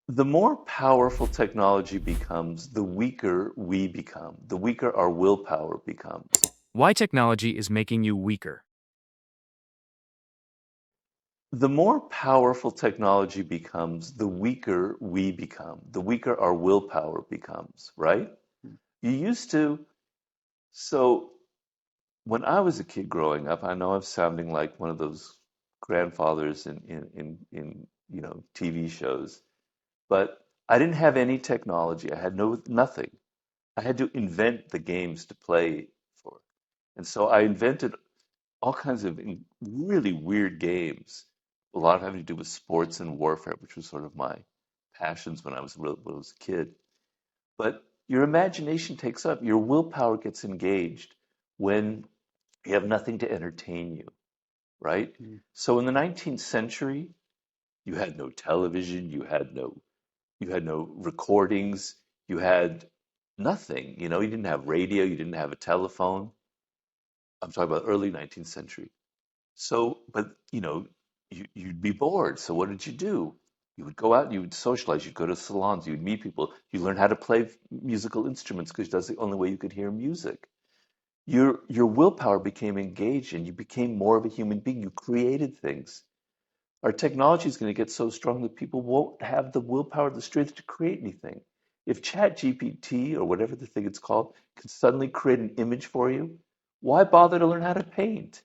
The more powerful technology becomes, the weaker we become, the weaker our willpower becomes. Why technology is making you weaker. The more powerful technology becomes, the weaker we become, the weaker our willpower becomes, right? You used to, so when I was a kid growing up, I know I'm sounding like one of those grandfathers in TV shows, but I didn't have any technology. I had nothing. I had to invent the games to play for. And so I invented all kinds of really weird games, a lot of having to do with sports and warfare, which was sort of my passions when I was a kid. But your imagination takes up, your willpower gets engaged when you have nothing to entertain you, right? So in the 19th century, you had no television, you had no recordings, you had nothing. You didn't have radio, you didn't have a telephone. I'm talking about early 19th century. So, but you'd be bored. So what did you do? You would go out and you would socialize. You'd go to salons. You would meet people. You learn how to play musical instruments because that's the only way you could hear music. Your willpower became engaged and you became more of a human being. You created things. Our technology is going to get so strong that people won't have the willpower, the strength to create anything. If ChatGPT or whatever the thing it's called can suddenly create an image for you, why bother to learn how to paint?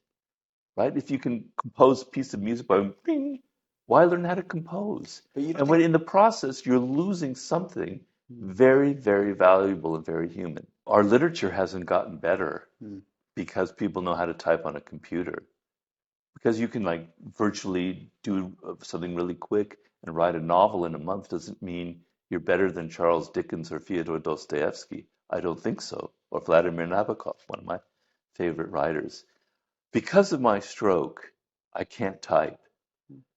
Right? If you can compose a piece of music by ding, why learn how to compose? But you don't And when think, in the process you're losing something very, very valuable and very human. Our literature hasn't gotten better mm, because people know how to type on a computer. Because you can like virtually do something really quick and write a novel in a month doesn't mean you're better than Charles Dickens or Fyodor Dostoevsky. I don't think so. Or Vladimir Nabokov, one of my favorite writers. Because of my stroke, I can't type.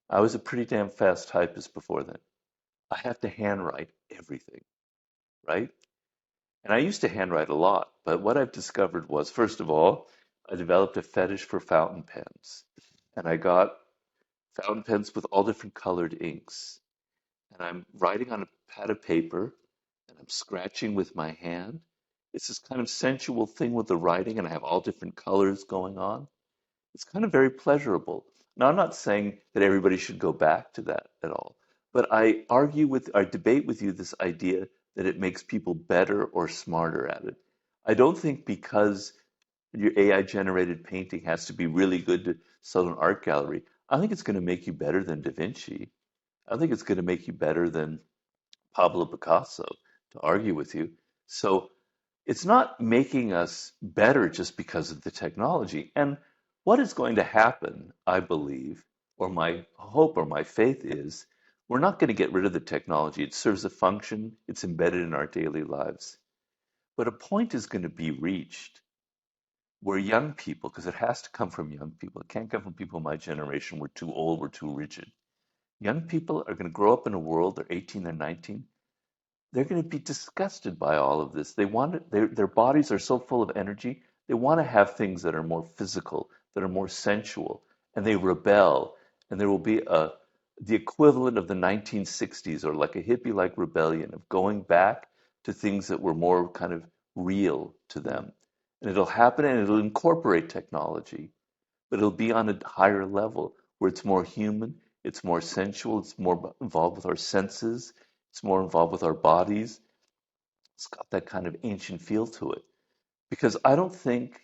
I was a pretty damn fast typist before then. I have to handwrite everything, right? And I used to handwrite a lot, but what I've discovered was, first of all, I developed a fetish for fountain pens. And I got fountain pens with all different colored inks. And I'm writing on a pad of paper and I'm scratching with my hand. It's this kind of sensual thing with the writing, and I have all different colors going on. It's kind of very pleasurable. Now, I'm not saying that everybody should go back to that at all, but I debate with you this idea that it makes people better or smarter at it. I don't think because your AI generated painting has to be really good to sell an art gallery. I think it's going to make you better than Da Vinci. I think it's going to make you better than Pablo Picasso, to argue with you. So it's not making us better just because of the technology. And what is going to happen, I believe, or my hope or my faith is, we're not going to get rid of the technology. It serves a function, it's embedded in our daily lives. But a point is going to be reached where young people, because it has to come from young people, it can't come from people my generation, we're too old, we're too rigid. Young people are going to grow up in a world, they're 18, they're 19, they're going to be disgusted by all of this. Their bodies are so full of energy. They want to have things that are more physical, that are more sensual, and they rebel. And there will be the equivalent of the 1960s, or like a hippie-like rebellion of going back to things that were more kind of real to them. And it'll happen, and it'll incorporate technology, but it'll be on a higher level where it's more human, it's more sensual, it's more involved with our senses, it's more involved with our bodies. It's got that kind of ancient feel to it. Because I don't think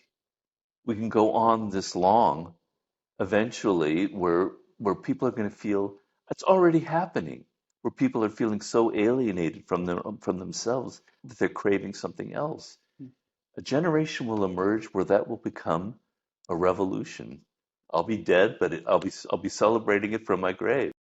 we can go on this long eventually where people are going to feel it's already happening, where people are feeling so alienated from themselves that they're craving something else. A generation will emerge where that will become a revolution. I'll be dead, but I'll be celebrating it from my grave.